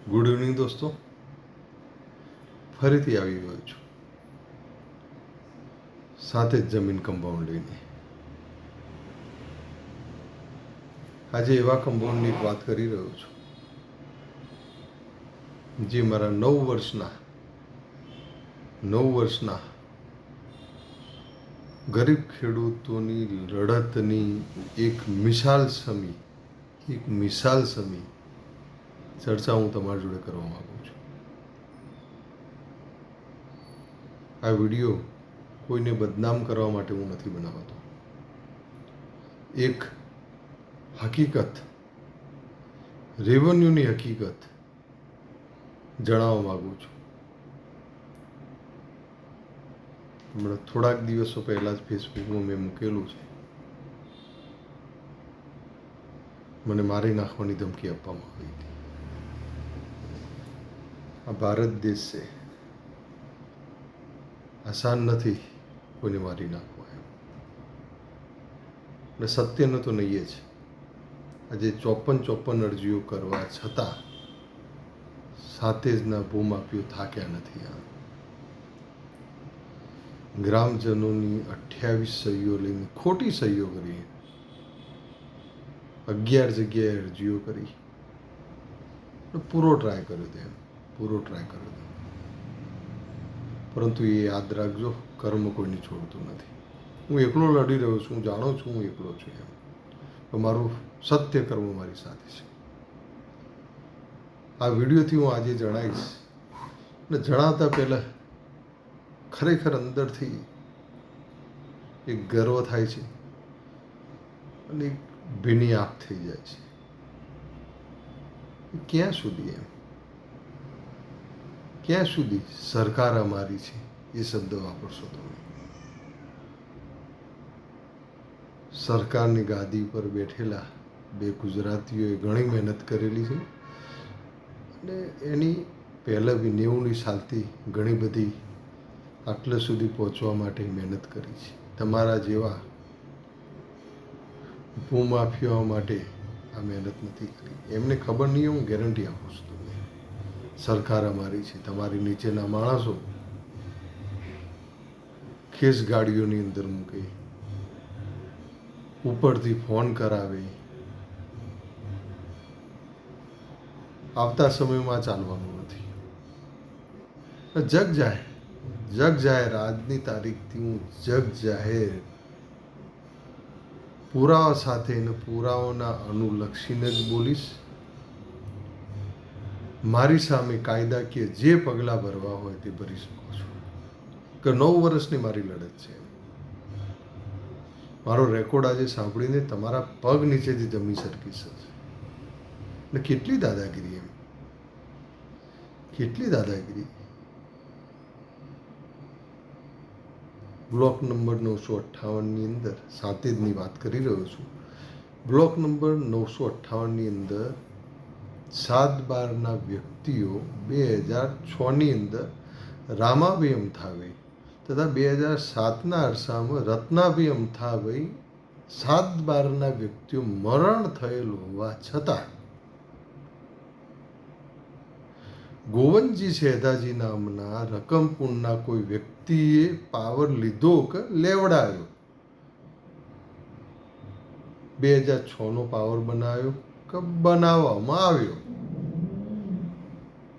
Good evening દોસ્તો, ફરીથી આવી ગયો છું સાથે જ જમીન કમ્પાઉન્ડ લઈને. આજે એવા કમ્પાઉન્ડની વાત કરી રહ્યો છું જે મારા 9 વર્ષના ગરીબ ખેડૂતોની લડતની એક મિસાલ સમી ચર્ચા હું તમારી જોડે કરવા માગું છું. આ વિડીયો કોઈને બદનામ કરવા માટે હું નથી બનાવતો. એક હકીકત, રેવન્યુની હકીકત જણાવવા માગું છું. હમણાં થોડાક દિવસો પહેલાં જ ફેસબુકમાં મેં મૂકેલું છે. મને મારી નાખવાની ધમકી આપવામાં આવી હતી. આ ભારત દેશ છે, આસાન નથી કોઈને મારી નાખવા એમ. અને સત્યનો તો નહીં જ. આજે 54 અરજીઓ કરવા છતાં સાથે જ ના ભૂમાફીઓ થાક્યા નથી. આ ગ્રામજનોની 28 સહીઓ લઈને ખોટી સહીઓ કરી, 11 જગ્યાએ અરજીઓ કરી, પૂરો ટ્રાય કર્યો. પરંતુ એ યાદ રાખજો, કર્મ કોઈને છોડતું નથી. હું એકલો લડી રહ્યો છું, હું જાણું છું હું એકલો છું એમ, પણ મારું સત્ય કર્મ મારી સાથે છે. આ વિડીયોથી હું આજે જણાવીશ. અને જણાવતા પહેલાં ખરેખર અંદરથી એક ગર્વ થાય છે અને એક ભીની આંખ થઈ જાય છે. ક્યાં સુધી સરકાર અમારી છે એ શબ્દ વાપરશો તમે? સરકારની ગાદી પર બેઠેલા બે ગુજરાતીઓએ ઘણી મહેનત કરેલી છે અને એની પહેલાં બી 90ની સાલથી ઘણી બધી આટલે સુધી પહોંચવા માટે મહેનત કરી છે. તમારા જેવા ભૂમાફિયાઓ માટે આ મહેનત નથી કરી. એમને ખબર નહીં, હું ગેરંટી આપું છું તમને. સરકાર અમારી છે. તમારી નીચેના માણસો ખેસ ગાડીઓની અંદર મૂકે, ઉપરથી ફોન કરાવે. આવતા સમયમાં ચાલવાનું નથી. જગ જાહેર આજની તારીખથી હું જગ જાહેર પુરાવા સાથે અને પુરાવાના અનુલક્ષીને જ બોલીશ. મારી સામે કાયદાકીય જે પગલાં ભરવા હોય તે ભરી શકો છો, કે 9 વર્ષની મારી લડત છે. મારો રેકોર્ડ આજે સાંભળીને તમારા પગ નીચેથી જમી સરકી શકે. ને કેટલી દાદાગીરી એમ, કેટલી દાદાગીરી. બ્લોક નંબર 958ની અંદર સાતેજની વાત કરી રહ્યો છું. બ્લોક નંબર 958ની અંદર 7/12ના વ્યક્તિઓ 2006ની અંદર રામાભાઈ અમથાભાઈ તથા 2007ના અરસામાં રત્નાભાઈ અમથાભાઈ 7/12ના વ્યક્તિઓ મરણ થયેલ હોવા છતાં ગોવનજી શેધાજી નામના રકમપુરના કોઈ વ્યક્તિએ પાવર લીધો કે લેવડાયો. 2006નો પાવર બનાવ્યો કે બનાવવામાં આવ્યો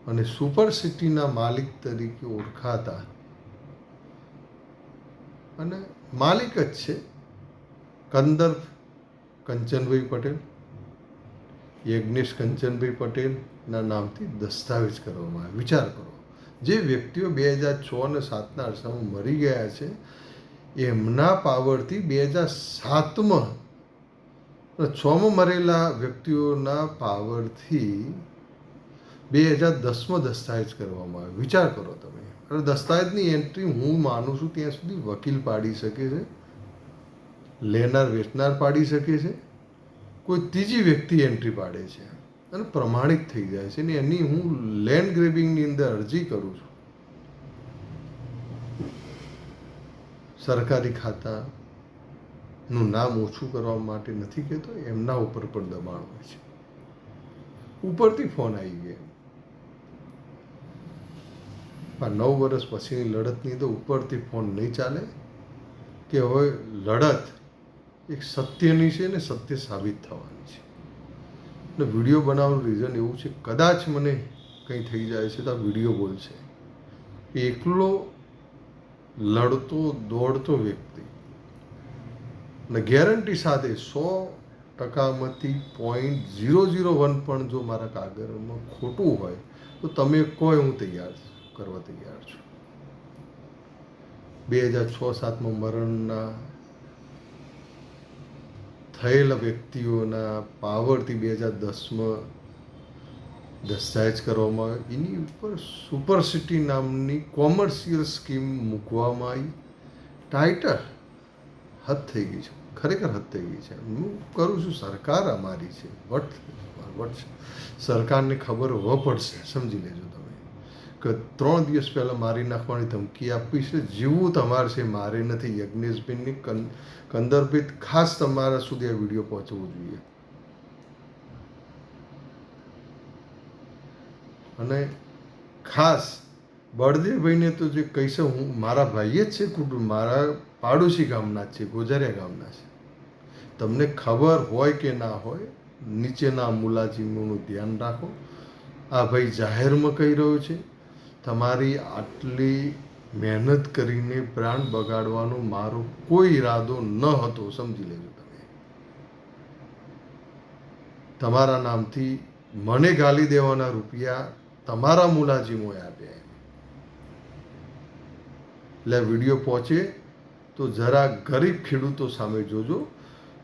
અને સુપર સિટીના માલિક તરીકે ઓળખાતા અને માલિક જ છે કંદર્પ કંચનભાઈ પટેલ, યજ્ઞેશ કંચનભાઈ પટેલના નામથી દસ્તાવેજ કરવામાં આવે. વિચાર કરો, જે વ્યક્તિઓ 2006 અને 7ના અરસામાં મરી ગયા છે એમના પાવરથી 2007માં 6માં મરેલા વ્યક્તિઓના પાવરથી 2010માં દસ્તાવેજ કરવામાં આવે. વિચાર કરો તમે. અને દસ્તાવેજની એન્ટ્રી હું માનું છું ત્યાં સુધી વકીલ પાડી શકે છે, લેનાર વેચનાર પાડી શકે છે, કોઈ ત્રીજી વ્યક્તિ એન્ટ્રી પાડે છે અને પ્રમાણિત થઈ જાય છે. ને એની હું લેન્ડ ગ્રેબિંગની અંદર અરજી કરું છું. સરકારી ખાતાનું નામ ઓછું કરવા માટે નથી કહેતો, એમના ઉપર પણ દબાણ હોય છે. ઉપરથી ફોન આવી ગયા, આ 9 વર્ષ પછીની લડતની તો ઉપરથી ફોન નહીં ચાલે કે હવે લડત એક સત્યની છે ને સત્ય સાબિત થવાની છે. એટલે વિડીયો બનાવવાનું રીઝન એવું છે, કદાચ મને કંઈ થઈ જાય છે તો આ વિડીયો બોલશે. એકલો લડતો દોડતો વ્યક્તિ અને ગેરંટી સાથે 100%માંથી 0.001 પણ જો મારા કાગળમાં ખોટું હોય તો તમે કહો હું કરવા તૈયાર છું. 2006-7માં મરણના થયેલા વ્યક્તિઓના પાવરથી 2010માં દસ્તાવેજ કરવામાં આવ્યો. એની ઉપર સુપરસિટી નામની કોમર્શિયલ સ્કીમ મૂકવામાં આવી. ટાઇટલ હદ થઈ ગઈ છે, ખરેખર હદ થઈ ગઈ છે. હું કરું છું, સરકાર અમારી છે, વટ સરકારને ખબર હોવા પડશે. સમજી લેજો તમે કે 3 દિવસ પહેલાં મારી નાખવાની ધમકી આપી છે. જીવવું તમારે છે, મારે નથી. યજ્ઞેશબેનની કંદર્પિત ખાસ તમારા સુધી આ વિડીયો પહોંચવું જોઈએ. અને ખાસ બળદેવભાઈને તો જે કહીશ, હું મારા ભાઈ જ છે, કુટુંબ મારા પાડોશી ગામના જ છે, ગોજારિયા ગામના છે. તમને ખબર હોય કે ના હોય, નીચેના મુલાજીમોનું ધ્યાન રાખો. આ ભાઈ જાહેરમાં કહી રહ્યો છે, તમારી આટલી મહેનત કરીને પ્રાણ બગાડવાનો મારો કોઈ ઈરાદો ન હતો. સમજી લેજો તમે. તમારા નામથી મને ગાલી દેવાના રૂપિયા તમારા મુલાજીમોએ આપ્યા. એટલે વિડીયો પહોંચે તો જરા ગરીબ ખેડૂતો સામે જોજો.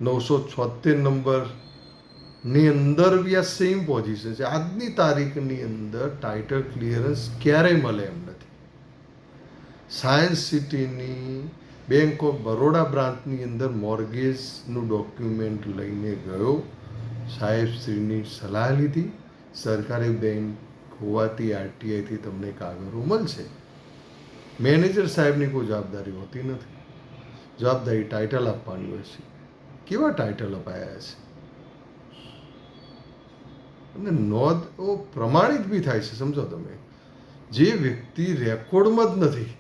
976 નંબરની અંદર બી આ સેમ પોઝિશન છે. આજની તારીખની અંદર ટાઇટલ ક્લિયરન્સ ક્યારેય મળે એમ નથી. સાયન્સ સિટીની બેંક ઓફ બરોડા બ્રાન્ચની અંદર મોર્ગેજનું ડોક્યુમેન્ટ લઈને ગયો. સાહેબશ્રીની સલાહ લીધી. સરકારી બેંક હોવાથી આરટીઆઈથી તમને કાગળો મળશે. મેનેજર સાહેબની કોઈ જવાબદારી હોતી નથી. જવાબદારી ટાઇટલ આપવાની હોય છે. કેવા ટાઇટલ અપાયા છે અને નોંધ પ્રમાણિત બી થાય છે. સમજો તમે, જે વ્યક્તિ રેકોર્ડમાં જ નથી,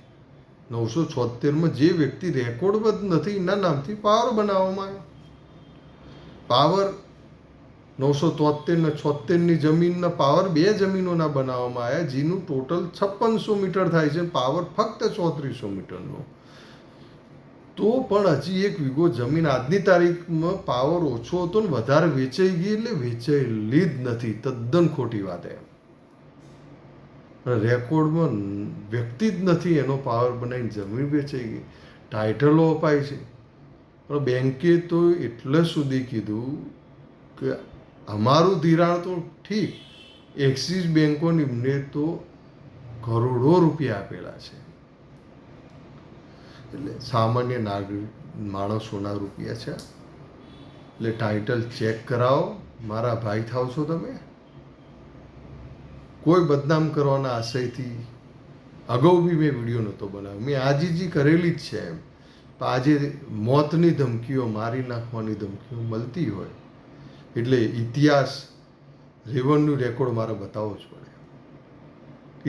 976માં જે વ્યક્તિ રેકોર્ડમાં જ નથી, એના નામથી પાવર બનાવવામાં આવ્યો. પાવર 973 ને 76ની જમીનના પાવર 2 જમીનોના બનાવવામાં આવ્યા, જેનું ટોટલ 5600 મીટર થાય છે. પાવર ફક્ત 3400 મીટરનો. તો પણ હજી 1 વીઘો જમીન આજની તારીખમાં પાવર ઓછો હતો ને વધારે વેચાઈ ગઈ, એટલે વેચાયેલી જ નથી. તદ્દન ખોટી વાત એમ. રેકોર્ડમાં વ્યક્તિ જ નથી, એનો પાવર બનાવીને જમીન વેચાઈ ગઈ. ટાઇટલો અપાય છે. પણ બેંકે તો એટલે સુધી કીધું કે અમારું ધિરાણ તો ઠીક, એક્સિસ બેંકોની એમને તો કરોડો રૂપિયા આપેલા છે. એટલે સામાન્ય નાગરિક માણસોના રૂપિયા છે. એટલે ટાઇટલ ચેક કરાવો. મારા ભાઈ થાવ છો તમે. કોઈ બદનામ કરવાના આશયથી અગાઉ બી મેં વિડીયો નહોતો બનાવ્યો. મેં આજીજી કરેલી જ છે એમ. પણ આજે મોતની ધમકીઓ, મારી નાખવાની ધમકીઓ મળતી હોય એટલે ઇતિહાસ, રેવન્યુ રેકોર્ડ મારે બતાવવો જ પડે.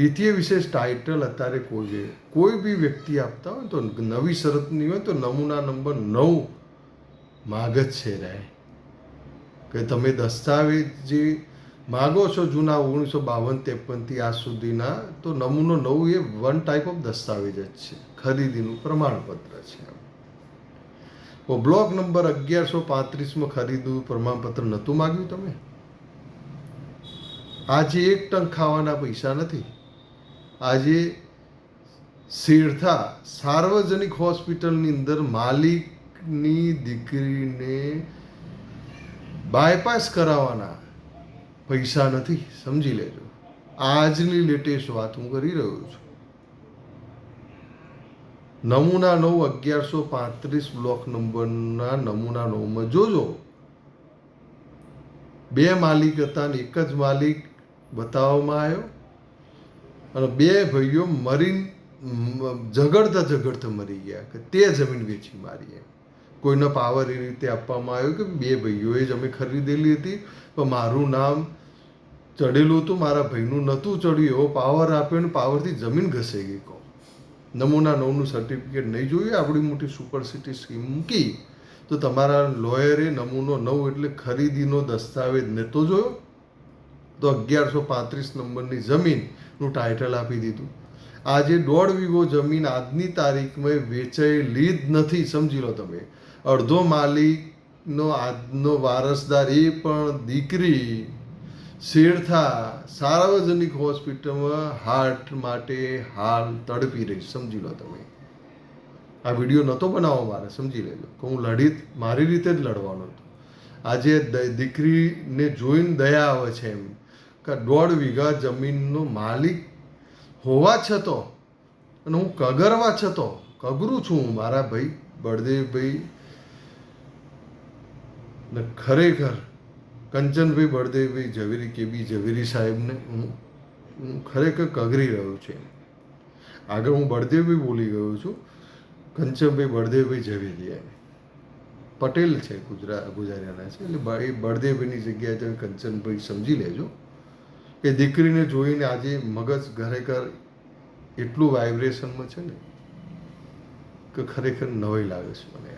ઇતિહાસ વિશેષ ટાઇટલ અત્યારે કોઈ બી વ્યક્તિ આપતા હોય તો નવી શરતની હોય તો નમૂના નંબર 9 માગ જ છે રહે કે તમે દસ્તાવેજ જે માગો છો જૂના 1952-53થી આજ સુધીના, તો નમૂનો 9 એ વન ટાઈપ ઓફ દસ્તાવેજ જ છે, ખરીદીનું પ્રમાણપત્ર છે. બ્લોક નંબર 1135માં ખરીદનું પ્રમાણપત્ર નહોતું માગ્યું તમે. આજે 1 ટંક ખાવાના પૈસા નથી. આજે શેરથા સાર્વજનિક હોસ્પિટલની અંદર માલિકની દીકરીને બાયપાસ કરાવવાના પૈસા નથી. સમજી લેજો. આજની લેટેસ્ટ વાત હું કરી રહ્યો છું. નમૂના 9 1135 બ્લોક નંબરના નમૂના 9માં જોજો. 2 માલિક હતા ને 1 જ માલિક બતાવવામાં આવ્યો. અને 2 ભાઈઓ ઝઘડતા મરી ગયા કે તે જમીન વેચી મારી એમ. કોઈનો પાવર એ રીતે આપવામાં આવ્યો કે 2 ભાઈઓએ જ અમે ખરીદેલી હતી, પણ મારું નામ ચડેલું હતું, મારા ભાઈનું નહોતું ચડ્યું, એવો પાવર આપ્યો ને પાવરથી જમીન ઘસાઈ ગઈ. કહો નમૂના 9નું સર્ટિફિકેટ નહીં જોયું? આપણી મોટી સુપર સિટી સ્કીમ મૂકી તો તમારા લોયરે નમૂનો 9 એટલે ખરીદીનો દસ્તાવેજ નહોતો જોયો, તો 1135 નંબરની જમીનનું ટાઇટલ આપી દીધું. આજે 1.5 વીઘો જમીન આજની તારીખમાં વેચાયેલી જ નથી. સમજી લો તમે, અડધો માલિકનો આજનો વારસદાર એ પણ દીકરી શેરથા સાર્વજનિક હોસ્પિટલમાં હાર્ટ માટે હાલ તડપી રહી. સમજી લો તમે. આ વિડીયો નહોતો બનાવવો મારે, સમજી લેજો કે હું મારી રીતે જ લડવાનો હતો. આજે દીકરીને જોઈને દયા આવે છે એમ કે 1.5 વીઘા જમીનનો માલિક હોવા છતાં અને હું કગરવા છતાં કગરું છું હું મારા ભાઈ બળદેવભાઈ ને ખરેખર કંચનભાઈ બળદેવભાઈ ઝવેરી કેબી ઝવેરી સાહેબને હું ખરેખર કગરી રહ્યો છું. આગળ હું બળદેવભાઈ બોલી ગયો છું, કંચનભાઈ બળદેવભાઈ ઝવેરી પટેલ છે, ગુજારિયાના છે, એટલે એ બળદેવભાઈની જગ્યાએ તમે કંચનભાઈ સમજી લેજો કે દીકરીને જોઈને આજે મગજ ખરેખર એટલું વાઇબ્રેશનમાં છે ને કે ખરેખર નવાઈ લાગે છે મને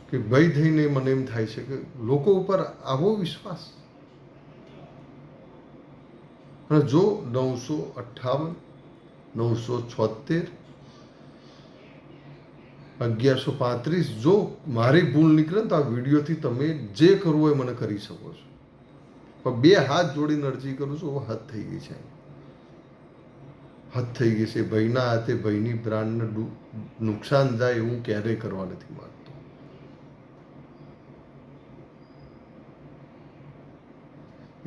કે ભય થઈને મને એમ થાય છે કે લોકો ઉપર આવો વિશ્વાસ. અને જો 958, 976, 1135 જો મારી ભૂલ નીકળે ને તો આ વિડીયોથી તમે જે કરવું હોય મને કરી શકો છો, પણ 2 હાથ જોડીને અરજી કરું છું. હવે હદ થઈ ગઈ છે, હદ થઈ ગઈ છે. ભાઈના હાથે ભાઈની બ્રાન્ડને નુકસાન જાય એવું ક્યારેય કરવા નથી માંગતો.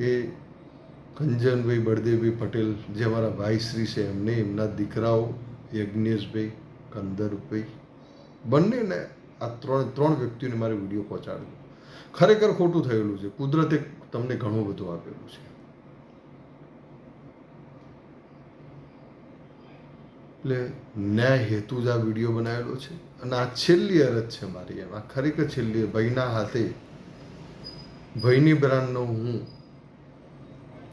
એ કંચનભાઈ બળદેવભાઈ પટેલ જે અમારા ભાઈશ્રી છે એમને, એમના દીકરાઓ યજ્ઞેશભાઈ, કંદરભાઈ, બંનેને આ ત્રણ વ્યક્તિઓને મારે વિડીયો પહોંચાડ્યો. ખરેખર ખોટું થયેલું છે. કુદરતે તમને ઘણું બધું આપેલું છે. એટલે ન્યાય હેતુ જ આ વિડીયો બનાવેલો છે. અને આ છેલ્લી અરજ છે મારી એમ. આ ખરેખર છેલ્લી. ભાઈના હાથે ભાઈની બ્રાન્ડનો હું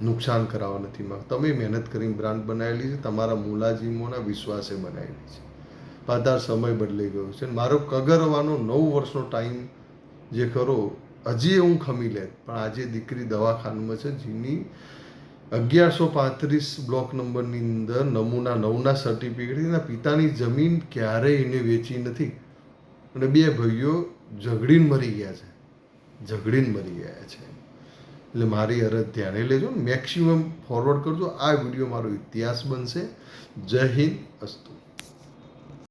નુકસાન કરાવવા નથી માંગતો. તમે મહેનત કરીને બ્રાન્ડ બનાવેલી છે, તમારા મુલાજીમોના વિશ્વાસે બનાવેલી છે. પાતાર સમય બદલાઈ ગયો છે. મારો કગરવાનો 9 વર્ષનો ટાઈમ જે ખરો હજી હું ખમી લે, પણ આજે દીકરી દવાખાનામાં છે, જેની 1135 બ્લોક નંબરની અંદર નમૂના 9ના સર્ટિફિકેટ, એના પિતાની જમીન ક્યારેય એને વેચી નથી. અને 2 ભાઈઓ ઝઘડીને મરી ગયા છે, એટલે મારી અરજ ધ્યાને લેજો ને, મેક્સિમમ ફોરવર્ડ કરજો. આ વિડીયો મારો ઇતિહાસ બનશે. જય હિન્દ, અસ્તુ.